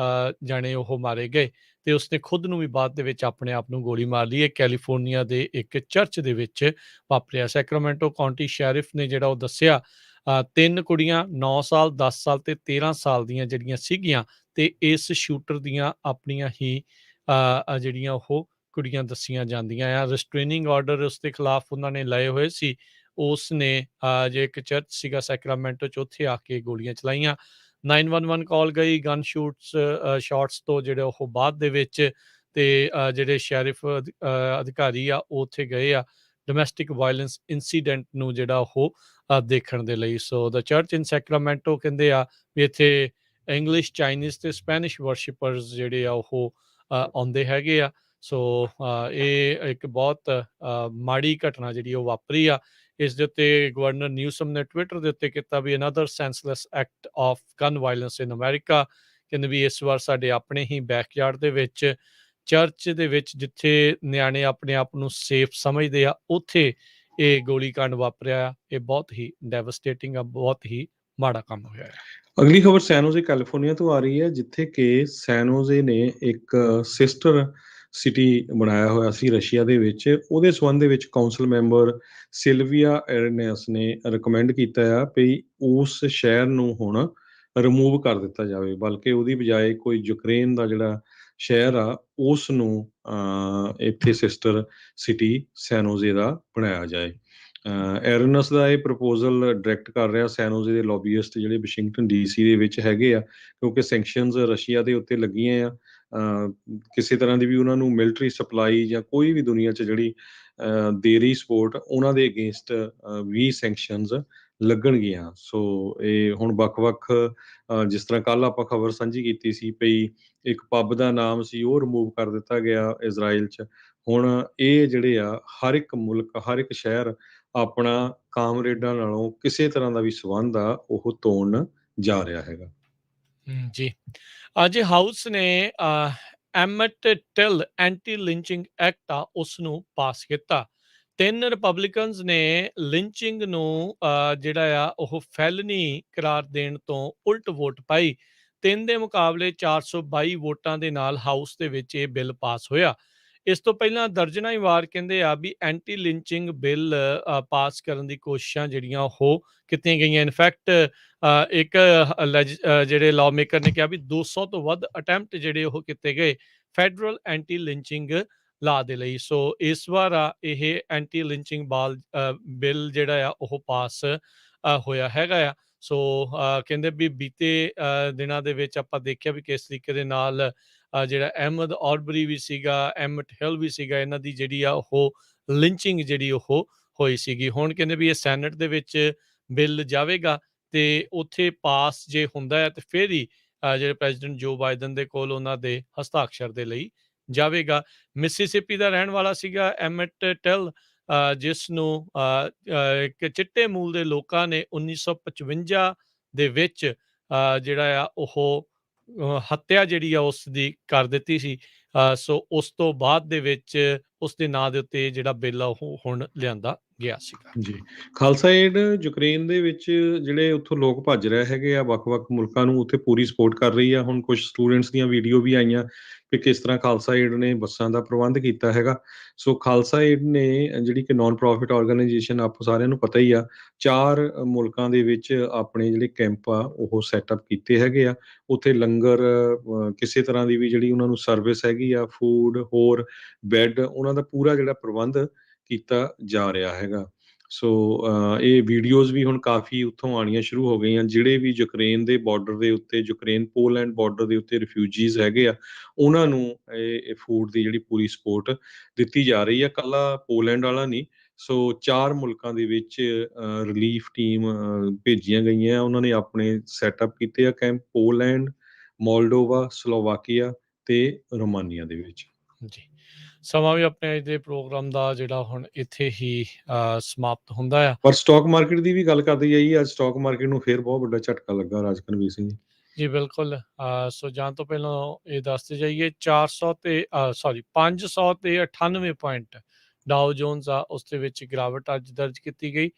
ਜਾਣੇ ਉਹ ਮਾਰੇ ਗਏ ਤੇ ਉਸਨੇ ਖੁਦ ਨੂੰ ਵੀ ਬਾਅਦ ਦੇ ਵਿੱਚ ਆਪਣੇ ਆਪ ਨੂੰ ਗੋਲੀ ਮਾਰ ਲਈ। ਇਹ ਕੈਲੀਫੋਰਨੀਆ ਦੇ ਇੱਕ ਚਰਚ ਦੇ ਵਿੱਚ ਵਾਪਰਿਆ। ਸੈਕਰਾਮੈਂਟੋ ਕਾਉਂਟੀ ਸ਼ੈਰਿਫ ਨੇ ਜਿਹੜਾ ਉਹ ਦੱਸਿਆ 3 ਕੁੜੀਆਂ 9 ਸਾਲ, 10 ਸਾਲ ਤੇ 13 ਸਾਲ ਦੀਆਂ ਜਿਹੜੀਆਂ ਸੀਗੀਆਂ ਤੇ ਇਸ ਸ਼ੂਟਰ ਦੀਆਂ ਆਪਣੀਆਂ ਹੀ ਜਿਹੜੀਆਂ ਉਹ ਕੁੜੀਆਂ ਦੱਸੀਆਂ ਜਾਂਦੀਆਂ ਆ। ਰਿਸਟ੍ਰੇਨਿੰਗ ਆਰਡਰ ਉਸ ਦੇ ਖਿਲਾਫ ਉਹਨਾਂ ਨੇ ਲਏ ਹੋਏ ਸੀ। ਉਸ ਨੇ ਜੇ ਇੱਕ ਚਰਚ ਸੀਗਾ ਸੈਕਰਾਮੈਂਟੋ 'ਚ, ਉੱਥੇ ਆ ਕੇ ਗੋਲੀਆਂ ਚਲਾਈਆਂ। 911 ਕਾਲ ਗਈ ਗਨ ਸ਼ਾਟਸ ਤੋਂ ਜਿਹੜੇ ਉਹ ਬਾਅਦ ਦੇ ਵਿੱਚ ਤੇ ਜਿਹੜੇ ਸ਼ੈਰਿਫ ਅਧਿਕਾਰੀ ਆ ਉਹ ਉੱਥੇ ਗਏ ਆ ਡੋਮੈਸਟਿਕ ਵਾਇਲੈਂਸ ਇਨਸੀਡੈਂਟ ਨੂੰ ਜਿਹੜਾ ਉਹ ਦੇਖਣ ਦੇ ਲਈ। ਸੋ ਦ ਚਰਚ ਇਨ ਸੈਕਰਾਮੈਂਟੋ ਕਹਿੰਦੇ ਆ ਵੀ ਇੱਥੇ ਇੰਗਲਿਸ਼, ਚਾਈਨੀਜ਼ ਤੇ ਸਪੈਨਿਸ਼ ਵਰਸ਼ਿਪਰਸ ਜਿਹੜੇ ਆ ਉਹ ਆਉਂਦੇ ਹੈਗੇ ਆ। ਸੋ ਇਹ ਇੱਕ ਬਹੁਤ ਮਾੜੀ ਘਟਨਾ ਜਿਹੜੀ ਉਹ ਵਾਪਰੀ ਆ। ਇਸ ਦੇ ਉੱਤੇ ਗਵਰਨਰ ਨਿਊਸਮ ਨੇ ਟਵਿੱਟਰ ਦੇ ਉੱਤੇ ਕੀਤਾ ਵੀ another senseless act of gun violence in America. ਕਹਿੰਦੇ ਵੀ ਇਸ ਵਾਰ ਸਾਡੇ ਆਪਣੇ ਹੀ ਬੈਕਯਾਰਡ ਦੇ ਵਿੱਚ ਚਰਚ ਦੇ ਵਿੱਚ ਜਿੱਥੇ ਨਿਆਣੇ ਆਪਣੇ ਆਪ ਨੂੰ ਸੇਫ ਸਮਝਦੇ ਆ, ਉੱਥੇ ਇਹ ਗੋਲੀकांड ਵਾਪਰਿਆ ਆ। ਇਹ ਬਹੁਤ ਹੀ ਡੈਵਸਟੇਟਿੰਗ ਆ, ਬਹੁਤ ਹੀ ਮਾੜਾ ਕੰਮ ਹੋਇਆ ਆ। ਅਗਲੀ ਖਬਰ ਸੈਨੋਜ਼ੇ ਕੈਲੀਫੋਰਨੀਆ ਤੋਂ ਆ ਰਹੀ ਹੈ, ਜਿੱਥੇ ਕਿ ਸੈਨੋਜ਼ੇ ਨੇ ਇੱਕ ਸਿਸਟਰ ਸਿਟੀ ਬਣਾਇਆ ਹੋਇਆ ਸੀ ਰਸ਼ੀਆ ਦੇ ਵਿੱਚ। ਉਹਦੇ ਸੰਬੰਧ ਦੇ ਵਿੱਚ ਕਾਉਂਸਲ ਮੈਂਬਰ ਸਿਲਵੀਆ ਐਰਨੈਸ ਨੇ ਰਿਕਮੈਂਡ ਕੀਤਾ ਆ ਵੀ ਉਸ ਸ਼ਹਿਰ ਨੂੰ ਹੁਣ ਰਿਮੂਵ ਕਰ ਦਿੱਤਾ ਜਾਵੇ, ਬਲਕਿ ਉਹਦੀ ਬਜਾਏ ਕੋਈ ਯੂਕਰੇਨ ਦਾ ਜਿਹੜਾ ਸ਼ਹਿਰ ਆ ਉਸ ਨੂੰ ਇੱਥੇ ਸਿਸਟਰ ਸਿਟੀ ਸੈਨੋਜ਼ੇ ਦਾ ਬਣਾਇਆ ਜਾਏ। ਐਰਨਸ ਦਾ ਇਹ ਪ੍ਰਪੋਜ਼ਲ ਡਾਇਰੈਕਟ ਕਰ ਰਿਹਾ ਸੈਨੋਜ਼ੇ ਦੇ ਲੌਬੀਇਸਟ ਜਿਹੜੇ ਵਾਸ਼ਿੰਗਟਨ ਡੀਸੀ ਦੇ ਵਿੱਚ ਹੈਗੇ ਆ, ਕਿਉਂਕਿ ਸੈਂਕਸ਼ਨਸ ਰਸ਼ੀਆ ਦੇ ਉੱਤੇ ਲੱਗੀਆਂ ਆ। ਕਿਸੇ ਤਰ੍ਹਾਂ ਦੀ ਵੀ ਉਹਨਾਂ ਨੂੰ ਮਿਲਟਰੀ ਸਪਲਾਈ ਜਾਂ ਕੋਈ ਵੀ ਦੁਨੀਆ 'ਚ ਜਿਹੜੀ ਦੇ ਰਹੀ ਸਪੋਰਟ, ਉਹਨਾਂ ਦੇ ਅਗੇਂਸਟ ਵੀ ਸੈਂਕਸ਼ਨਸ ਲੱਗਣਗੀਆਂ। ਸੋ ਇਹ ਹੁਣ ਵੱਖ-ਵੱਖ ਜਿਸ ਤਰ੍ਹਾਂ ਕੱਲ੍ਹ ਆਪਾਂ ਖਬਰ ਸਾਂਝੀ ਕੀਤੀ ਸੀ ਪਈ ਇੱਕ ਪੱਬ ਦਾ ਨਾਮ ਸੀ ਉਹ ਰਿਮੂਵ ਕਰ ਦਿੱਤਾ ਗਿਆ ਇਜ਼ਰਾਈਲ 'ਚ। ਹੁਣ ਇਹ ਜਿਹੜੇ ਆ ਹਰ ਇੱਕ ਮੁਲਕ, ਹਰ ਇੱਕ ਸ਼ਹਿਰ ਆਪਣਾ ਕਾਮਰੇਡਾਂ ਨਾਲੋਂ ਕਿਸੇ ਤਰ੍ਹਾਂ ਦਾ ਵੀ ਸੰਬੰਧ ਆ ਉਹ ਤੋੜਨ ਜਾ ਰਿਹਾ ਹੈਗਾ। ਜੀ, ਅੱਜ ਹਾਊਸ ਨੇ ਐਮਟ ਟਿਲ ਐਂਟੀ ਲਿੰਚਿੰਗ ਐਕਟ ਆ ਉਸ ਨੂੰ ਪਾਸ ਕੀਤਾ। 3 ਰਿਪਬਲਿਕਨਸ ਨੇ ਲਿੰਚਿੰਗ ਨੂੰ ਜਿਹੜਾ ਆ ਉਹ ਫੈਲਨੀ ਕਰਾਰ ਦੇਣ ਤੋਂ ਉਲਟ ਵੋਟ ਪਾਈ। 3 ਦੇ ਮੁਕਾਬਲੇ 422 ਵੋਟਾਂ ਦੇ ਨਾਲ ਹਾਊਸ ਦੇ ਵਿੱਚ ਇਹ ਬਿੱਲ ਪਾਸ ਹੋਇਆ। ਇਸ ਤੋਂ ਪਹਿਲਾਂ ਦਰਜਨਾਂ ਹੀ ਵਾਰ ਕਹਿੰਦੇ ਆ ਵੀ ਐਂਟੀ ਲਿੰਚਿੰਗ ਬਿੱਲ ਪਾਸ ਕਰਨ ਦੀ ਕੋਸ਼ਿਸ਼ਾਂ ਜਿਹੜੀਆਂ ਉਹ ਕੀਤੀਆਂ ਗਈਆਂ। ਇਨਫੈਕਟ ਇੱਕ ਜਿਹੜੇ ਲਾਅ ਮੇਕਰ ਨੇ ਕਿਹਾ ਵੀ 200 ਤੋਂ ਵੱਧ ਅਟੈਂਪਟ ਜਿਹੜੇ ਉਹ ਕੀਤੇ ਗਏ ਫੈਡਰਲ ਐਂਟੀ ਲਿੰਚਿੰਗ ਲਾ ਦੇ ਲਈ। ਸੋ ਇਸ ਵਾਰ ਇਹ ਐਂਟੀ ਲਿੰਚਿੰਗ ਬਿੱਲ ਜਿਹੜਾ ਆ ਉਹ ਪਾਸ ਹੋਇਆ ਹੈਗਾ ਆ। ਸੋ ਕਹਿੰਦੇ ਵੀ ਬੀਤੇ ਦਿਨਾਂ ਦੇ ਵਿੱਚ ਆਪਾਂ ਦੇਖਿਆ ਵੀ ਕਿਸ ਤਰੀਕੇ ਦੇ ਨਾਲ ਜਿਹੜਾ ਅਹਿਮਦ ਔਰਬਰੀ ਵੀ ਸੀਗਾ, ਐਮਟ ਹਿਲ ਵੀ ਸੀਗਾ, ਇਹਨਾਂ ਦੀ ਜਿਹੜੀ ਆ ਉਹ ਲਿੰਚਿੰਗ ਜਿਹੜੀ ਉਹ ਹੋਈ ਸੀਗੀ। ਹੁਣ ਕਹਿੰਦੇ ਵੀ ਇਹ ਸੈਨੇਟ ਦੇ ਵਿੱਚ ਬਿੱਲ ਜਾਵੇਗਾ ਤੇ ਉੱਥੇ ਪਾਸ ਜੇ ਹੁੰਦਾ ਹੈ ਤੇ ਫਿਰ ਹੀ ਜਿਹੜੇ ਪ੍ਰੈਜ਼ੀਡੈਂਟ ਜੋ ਬਾਈਡਨ ਦੇ ਕੋਲ ਉਹਨਾਂ ਦੇ ਹਸਤਾਖਰ ਦੇ ਲਈ ਜਾਵੇਗਾ। ਮਿਸੀਸਿਪੀ ਦਾ ਰਹਿਣ ਵਾਲਾ ਸੀਗਾ ਐਮਟ ਟਿਲ। ਜਿਸ ਨੂੰ ਇੱਕ ਚਿੱਟੇ ਮੂਲ ਦੇ ਲੋਕਾਂ ਨੇ 1955 ਦੇ ਵਿੱਚ ਜਿਹੜਾ ਆ ਉਹ ਹੱਤਿਆ ਜਿਹੜੀ ਆ ਉਸ ਦੀ ਕਰ ਦਿੱਤੀ ਸੀ। ਸੋ ਉਸ ਤੋਂ ਬਾਅਦ ਦੇ ਵਿੱਚ ਉਸ ਦੇ ਨਾਂ ਦੇ ਉੱਤੇ ਜਿਹੜਾ ਬਿੱਲ ਆ ਉਹ ਹੁਣ ਲਿਆਂਦਾ ਗਿਆ ਸੀਗਾ। ਜੀ। ਖਾਲਸਾ ਏਡ ਯੂਕਰੇਨ ਦੇ ਵਿੱਚ ਜਿਹੜੇ ਉੱਥੋਂ ਲੋਕ ਭੱਜ ਰਹੇ ਹੈਗੇ ਆ ਵੱਖ-ਵੱਖ ਮੁਲਕਾਂ ਨੂੰ, ਉੱਥੇ ਪੂਰੀ ਸਪੋਰਟ ਕਰ ਰਹੀ ਆ। ਹੁਣ ਕੁਝ ਸਟੂਡੈਂਟਸ ਦੀਆਂ ਵੀਡੀਓ ਵੀ ਆਈਆਂ ਕਿ ਕਿਸ ਤਰ੍ਹਾਂ ਖਾਲਸਾ ਏਡ ਨੇ ਬੱਸਾਂ ਦਾ ਪ੍ਰਬੰਧ ਕੀਤਾ ਹੈਗਾ। ਸੋ ਖਾਲਸਾ ਏਡ ਨੇ ਜਿਹੜੀ ਕਿ ਨਾਨ ਪ੍ਰੋਫਿਟ ਆਰਗੇਨਾਈਜੇਸ਼ਨ ਆਪ ਸਾਰਿਆਂ ਨੂੰ ਪਤਾ ਹੀ ਆ, 4 ਮੁਲਕਾਂ ਦੇ ਵਿੱਚ ਆਪਣੇ ਜਿਹੜੇ ਕੈਂਪ ਆ ਉਹ ਸੈਟਅਪ ਕੀਤੇ ਹੈਗੇ ਆ। ਉੱਥੇ ਲੰਗਰ ਕਿਸੇ ਤਰ੍ਹਾਂ ਦੀ ਵੀ ਜਿਹੜੀ ਉਹਨਾਂ ਨੂੰ ਸਰਵਿਸ ਹੈਗੀ ਆ, ਫੂਡ, ਹੋਰ ਬੈੱਡ, ਉਹਨਾਂ ਦਾ ਪੂਰਾ ਜਿਹੜਾ ਪ੍ਰਬੰਧ ਕੀਤਾ ਜਾ ਰਿਹਾ ਹੈਗਾ। ਸੋ ਇਹ ਵੀਡੀਓਜ਼ ਵੀ ਹੁਣ ਕਾਫੀ ਉੱਥੋਂ ਆਉਣੀਆਂ ਸ਼ੁਰੂ ਹੋ ਗਈਆਂ। ਜਿਹੜੇ ਵੀ ਯੂਕਰੇਨ ਦੇ ਬਾਰਡਰ ਦੇ ਉੱਤੇ, ਯੂਕਰੇਨ ਪੋਲੈਂਡ ਬਾਰਡਰ ਦੇ ਉੱਤੇ ਰਿਫਿਊਜੀਜ਼ ਹੈਗੇ ਆ, ਉਹਨਾਂ ਨੂੰ ਇਹ ਫੂਡ ਦੀ ਜਿਹੜੀ ਪੂਰੀ ਸਪੋਰਟ ਦਿੱਤੀ ਜਾ ਰਹੀ ਆ। ਇਕੱਲਾ ਪੋਲੈਂਡ ਵਾਲਾ ਨਹੀਂ, ਸੋ 4 ਮੁਲਕਾਂ ਦੇ ਵਿੱਚ ਰਿਲੀਫ ਟੀਮ ਭੇਜੀਆਂ ਗਈਆਂ। ਉਹਨਾਂ ਨੇ ਆਪਣੇ ਸੈਟਅਪ ਕੀਤੇ ਆ ਕੈਂਪ ਪੋਲੈਂਡ, ਮੋਲਡੋਵਾ, ਸਲੋਵਾਕੀਆ ਤੇ ਰੋਮਾਨੀਆ ਦੇ ਵਿੱਚ। ਜੀ। ਸਮਾਂ ਵੀ ਆਪਣੇ ਅੱਜ ਦੇ ਪ੍ਰੋਗਰਾਮ ਦਾ ਜਿਹੜਾ ਹੁਣ ਇੱਥੇ ਹੀ ਸਮਾਪਤ ਹੁੰਦਾ ਆ। ਪਰ ਸਟਾਕ ਮਾਰਕੀਟ ਦੀ ਵੀ ਗੱਲ ਕਰਦੇ ਜਾਈਏ, ਅੱਜ ਸਟਾਕ ਮਾਰਕੀਟ ਨੂੰ ਫੇਰ ਬਹੁਤ ਵੱਡਾ ਝਟਕਾ ਲੱਗਾ ਰਾਜਕਨਵੀਰ ਸਿੰਘ ਜੀ। ਜੀ ਬਿਲਕੁਲ। ਸੋ ਜਾਣ ਤੋਂ ਪਹਿਲਾਂ ਇਹ ਦੱਸਦੇ ਜਾਈਏ 400 ਤੇ 500 ਤੇ 98 ਪੁਆਇੰਟ ਡਾਓ ਜੋਨਸ ਆ, ਉਸ ਦੇ ਵਿੱਚ ਗਿਰਾਵਟ ਅੱਜ ਦਰਜ ਕੀਤੀ ਗਈ।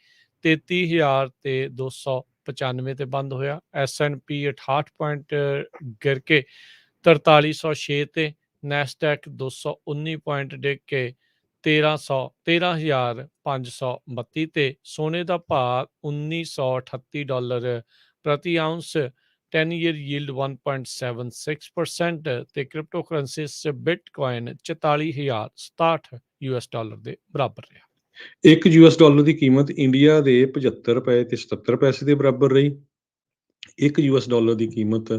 33,000 ਤੇ 295 ਤੇ ਬੰਦ ਹੋਇਆ। S&P 68 ਪੁਆਇੰਟ ਗਿਰ ਕੇ 4306 ਤੇ, ਨੈਸਡੈਕ 219 ਪੁਆਇੰਟ ਡਿੱਗ ਕੇ 13,532 ਤੇ, ਸੋਨੇ ਦਾ ਭਾਅ $1938 ਪ੍ਰਤੀ ਆਉਂਸ, 10 ਈਅਰ ਯੀਲਡ 1.76% ਤੇ ਕ੍ਰਿਪਟੋ ਕਰੰਸੀਜ਼ 'ਚ ਬਿਟਕੋਇਨ 44,067 US ਡਾਲਰ ਦੇ ਬਰਾਬਰ ਰਿਹਾ। ਇੱਕ US ਦੀ ਕੀਮਤ ਇੰਡੀਆ ਦੇ 75 ਰੁਪਏ ਤੇ 77 ਪੈਸੇ ਦੇ ਬਰਾਬਰ ਰਹੀ। ਇੱਕ US ਦੀ ਕੀਮਤ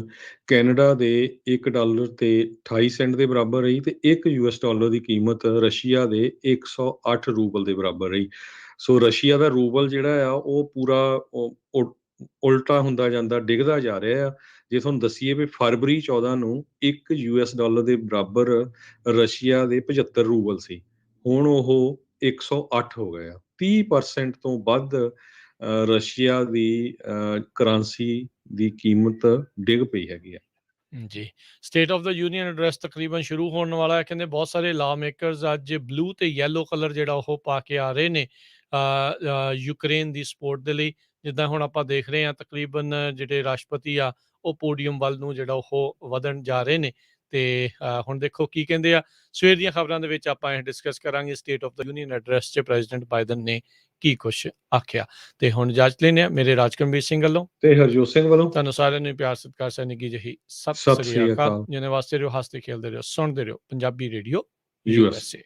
ਕੈਨੇਡਾ ਦੇ $1 ਤੇ 28 ਸੈਂਟ ਦੇ ਬਰਾਬਰ ਰਹੀ ਤੇ ਇੱਕ US ਦੀ ਕੀਮਤ ਰਸ਼ੀਆ ਦੇ 108 ਰੂਬਲ ਦੇ ਬਰਾਬਰ ਰਹੀ। ਸੋ ਰਸ਼ੀਆ ਦਾ ਰੂਬਲ ਜਿਹੜਾ ਆ ਉਹ ਪੂਰਾ ਉਲਟਾ ਹੁੰਦਾ ਜਾਂਦਾ, ਡਿੱਗਦਾ ਜਾ ਰਿਹਾ ਆ। ਜੇ ਤੁਹਾਨੂੰ ਦੱਸੀਏ ਵੀ ਫਰਵਰੀ 14 ਨੂੰ ਇੱਕ US ਦੇ ਬਰਾਬਰ ਰਸ਼ੀਆ ਦੇ 75 ਰੂਬਲ ਸੀ, ਹੁਣ ਉਹ 108 ਹੋ ਗਏ ਆ। 30% ਤੋਂ ਵੱਧ ਰਸ਼ੀਆ ਦੀ ਕਰੰਸੀ ਦੀ ਕੀਮਤ ਡਿੱਗ ਪਈ ਹੈਗੀ ਆ। ਜੀ। State of the union address ਤਕਰੀਬਨ ਸ਼ੁਰੂ ਹੋਣ ਵਾਲਾ ਹੈ। ਕਹਿੰਦੇ ਬਹੁਤ ਸਾਰੇ ਲਾ ਮੇਕਰਸ ਅੱਜ ਬਲੂ ਤੇ ਯੈਲੋ ਕਲਰ ਜਿਹੜਾ ਉਹ ਪਾ ਕੇ ਆ ਰਹੇ ਨੇ ਯੂਕਰੇਨ ਦੀ ਸਪੋਰਟ ਦੇ ਲਈ। ਜਿੱਦਾਂ ਹੁਣ ਆਪਾਂ ਦੇਖ ਰਹੇ ਹਾਂ ਤਕਰੀਬਨ ਜਿਹੜੇ ਰਾਸ਼ਟਰਪਤੀ ਆ ਉਹ ਪੋਡੀਅਮ ਵੱਲ ਨੂੰ ਜਿਹੜਾ ਉਹ ਵਧਣ ਜਾ ਰਹੇ ਨੇ। ਤੇ ਹੁਣ ਦੇਖੋ ਕੀ ਕਹਿੰਦੇ ਆ। ਸਵੇਰ ਦੀਆਂ ਖਬਰਾਂ ਦੇ ਵਿੱਚ ਆਪਾਂ ਇਹ ਡਿਸਕਸ ਕਰਾਂਗੇ state of the union address 'ਚ ਪ੍ਰੈਜ਼ੀਡੈਂਟ ਬਾਈਡਨ ਨੇ ਕੀ ਕੁਛ ਆਖਿਆ। ਤੇ ਹੁਣ ਇਜਾਜ਼ਤ ਲੈਂਦੇ ਹਾਂ ਮੇਰੇ ਰਾਜਕਨਵੀਰ ਸਿੰਘ ਵੱਲੋਂ ਤੇ ਹਰਜੋਤ ਸਿੰਘ ਵੱਲੋਂ ਤੁਹਾਨੂੰ ਸਾਰਿਆਂ ਨੂੰ ਪਿਆਰ ਸਤਿਕਾਰ ਸੈਨਿਕੀ ਜਿਹੀ ਸਤਿ ਸ੍ਰੀ ਅਕਾਲ। ਜਿਹਨੇ ਵਾਸਤੇ ਰਹੋ, ਹੱਸਦੇ ਖੇਲਦੇ ਰਹੋ, ਸੁਣਦੇ ਰਹੋ ਪੰਜਾਬੀ ਰੇਡੀਓ US USA।